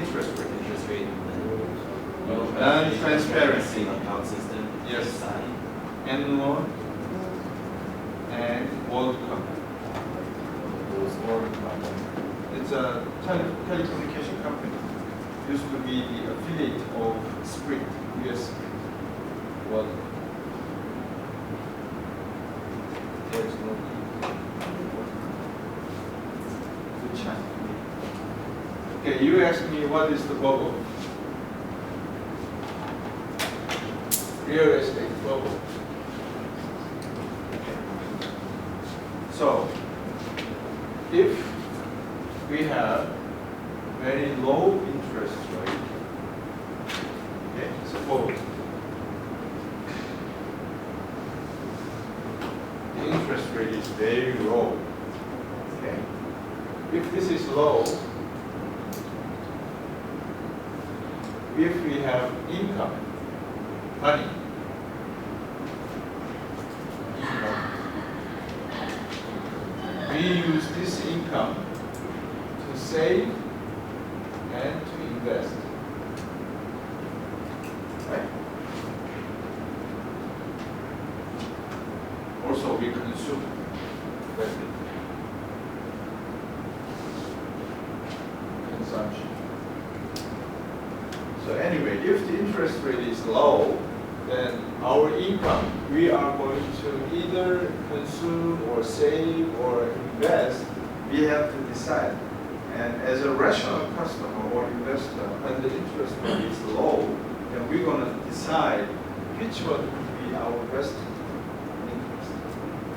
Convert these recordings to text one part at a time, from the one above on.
interest rate? Interest rate. Non-transparency. Account system. Yes. SI. Enron and WorldCom. It's a telecommunication company. Used to be the affiliate of Sprint, US Sprint. WorldCom. There's no good chance. Okay, you asked me what is the bubble? Real estate bubble. So, if we have very low interest rate, okay, suppose the interest rate is very low, okay. If this is low, if we have income, money, we use this income to save and to invest. Right? Also, we consume. Consumption. So anyway, if the interest rate is low, then our income, we are going to either consume or save or invest. We have to decide. And as a rational customer or investor, when the interest rate is low, then we're going to decide which one would be our best interest.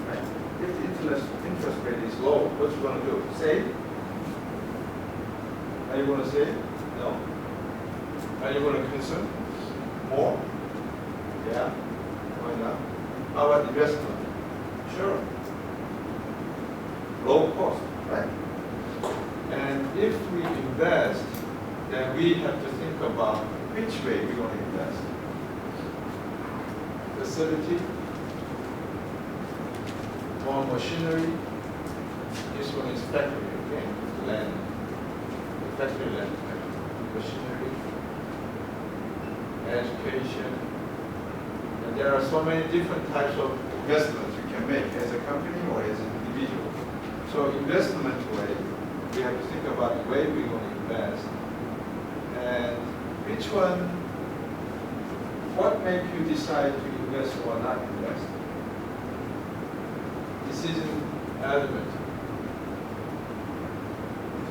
Right? If the interest rate is low, what you going to do? Save? Are you going to save? No. Are you going to consume more? Yeah, why not? How about investment? Sure. Low cost, right? And if we invest, then we have to think about which way we're going to invest. Facility, more machinery. This one is factory, okay? Land. Factory land, machinery, education. And there are so many different types of investments you can make as a company or as an individual. So investment way, we have to think about the way we're going to invest. And which one, what makes you decide to invest or not invest? Decision element.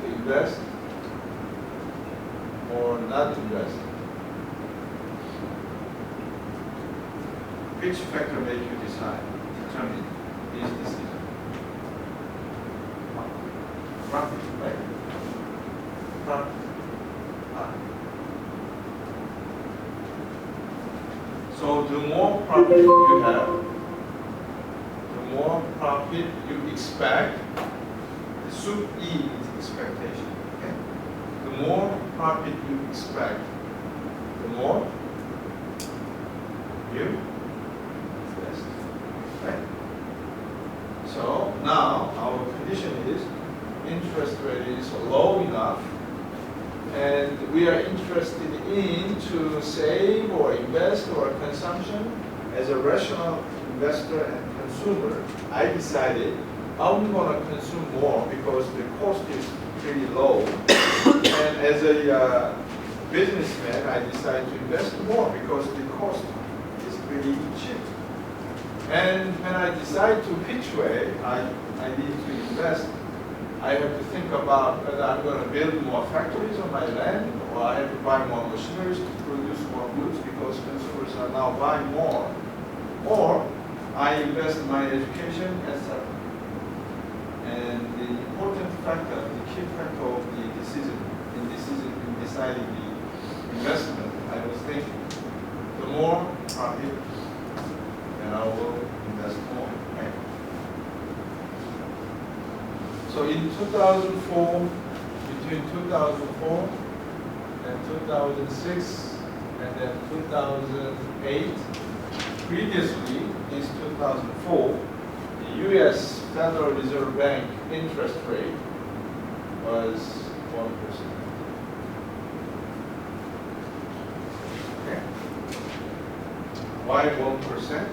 To invest or not invest. Which factor make you decide, determine these decisions? Profit, right? Profit. So the more profit you have, the more profit you expect. The soup E is expectation. Okay? The more profit you expect, the more you. Right? So now our condition is interest rate is low enough and we are interested in to save or invest or consumption. As a rational investor and consumer, I decided I'm going to consume more because the cost is pretty low. And as a businessman, I decided to invest more because the cost is pretty cheap. And when I decide to which way I need to invest, I have to think about whether I'm going to build more factories on my land or I have to buy more machineries to produce more goods because consumers are now buying more. Or I invest in my education, etc. And the important factor, the key factor of the decision in deciding the investment, I was thinking, the more profit, then I will invest more. Right? So in 2004, between 2004 and 2006, and then 2008, previously is 2004, the U.S. Federal Reserve Bank interest rate was 1%. Why 1%?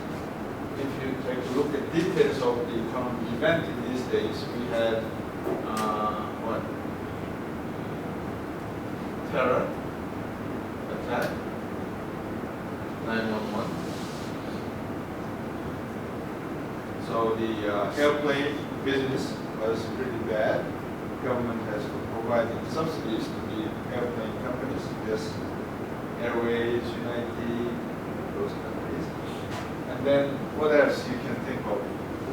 If you take a look at details of the economic event in these days, we had what? Terror attack, 9/11. So the airplane business was pretty bad. Government has provided subsidies to the airplane companies, yes, Airways, United, those companies. And then what else you can think of?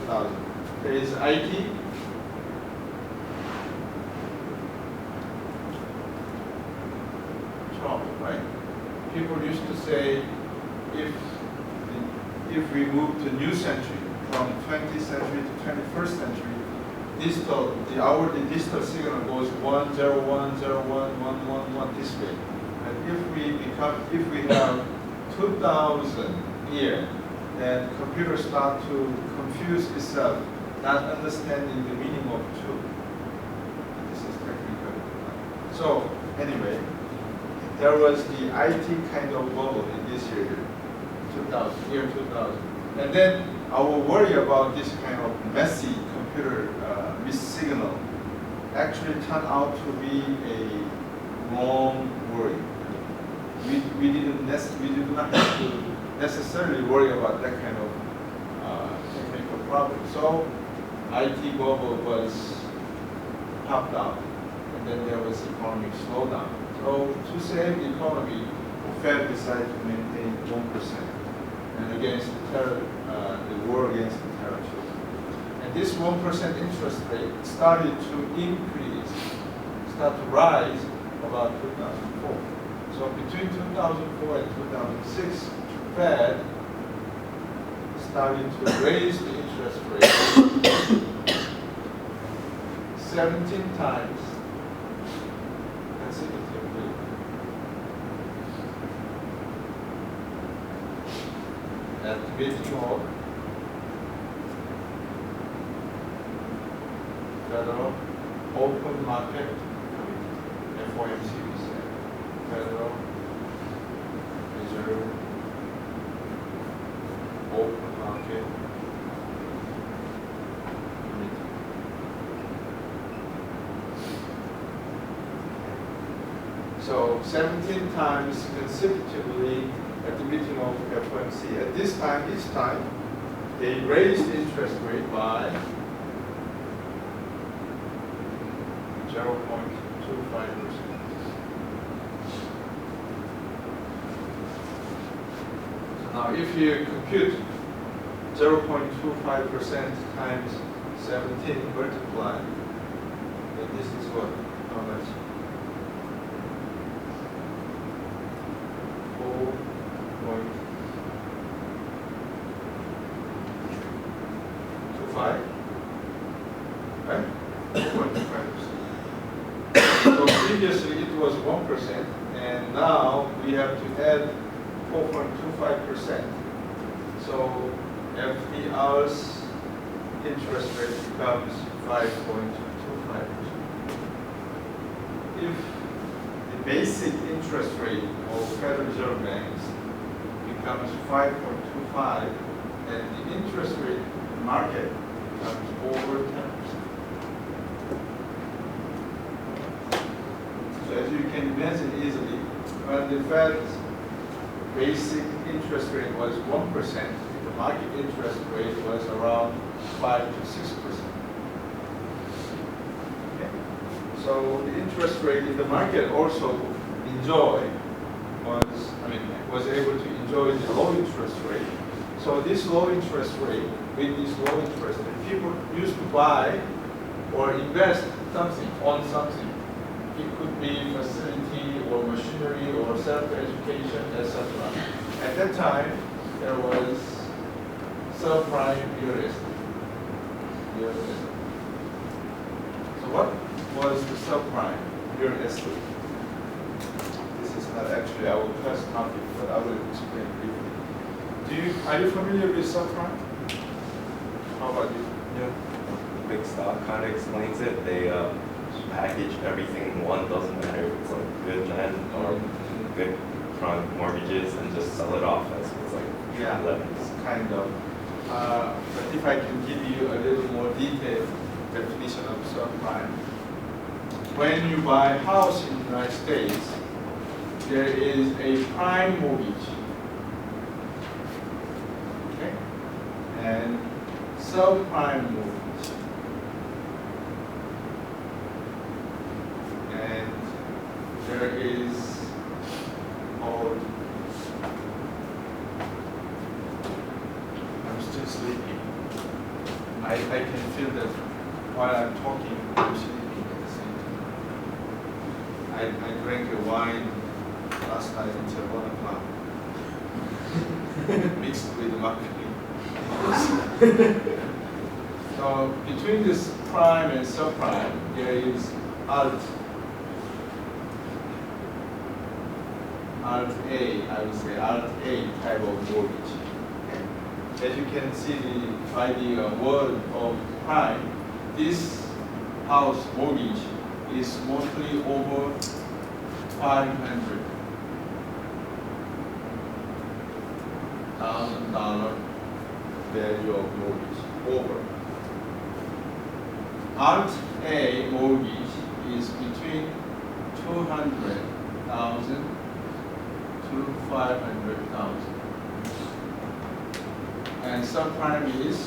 2000. There is IT. Trouble, right? People used to say, if we move to new century, from 20th century to 21st century, the hourly digital signal goes 1, 0, 1, 0, 1, 1, 1, 1 this way. And if we have 2000 here, then computers start to confuse itself, not understanding the meaning of 2. This is technical. So anyway, there was the IT kind of bubble in this year 2000. And then our worry about this kind of messy computer missignal actually turned out to be a wrong worry. We did not have to necessarily worry about that kind of technical problem. So IT bubble was popped out, and then there was economic slowdown. So to save the economy, the Fed decided to maintain 1%, and against the terror, the war against the terror. And this 1% interest rate started to rise about 2004. So between 2004 and 2006, Fed started to raise the interest rate 17 times consecutively. At the meeting of Federal Open Market Committee, FOMC we say, Federal Reserve Open Market Committee. So 17 times consecutively at the meeting of FOMC. At this time, each time, they raised the interest rate by 0.25%. So now if you compute 0.25% times 17 multiplied, then this is what? How much? 4.25, right? 4.25%. So previously it was 1%, and now we have to add 4.25%. So FDR's interest rate becomes 5.25%. If the basic interest rate of Federal Reserve banks becomes 5.25, and the interest rate in the market becomes over 10%. So as you can imagine easily, when the Fed's basic interest rate was 1%, the market interest rate was around 5 to 6%. Okay? So the interest rate in the market also was able to enjoy the low interest rate. So this low interest rate, with this low interest rate, people used to buy or invest something on something. It could be facility or machinery or self-education, etc. At that time, there was subprime real estate. So what was the subprime real estate? This is not actually our class topic, but I will explain briefly. Are you familiar with subprime? How about you? Yeah. Big stock kind of explains it. They package everything in one. Doesn't matter if it's like good land or good prime mortgages and just sell it off as it's like Yeah, levies. kind of. But if I can give you a little more detailed definition of subprime. When you buy a house in the United States, there is a prime mortgage. Okay? And subprime mortgage. And there is called, I'm still sleeping. I can feel that while I'm talking, I'm sleeping at the same time. I drank a wine last night until 1 o'clock, mixed with marketing. So between this prime and subprime, there is alt A, I would say alt A type of mortgage. Okay. As you can see by the word of prime, this house mortgage is mostly over $500,000 value of mortgage over. Alt A mortgage is between 200,000 to 500,000, and subprime is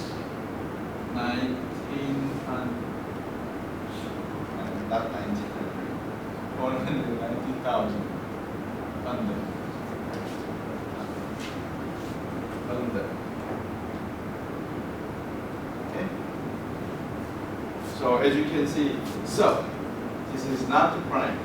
1,900, not 1,900, 190,000 under. Okay. So as you can see, this is not the prime.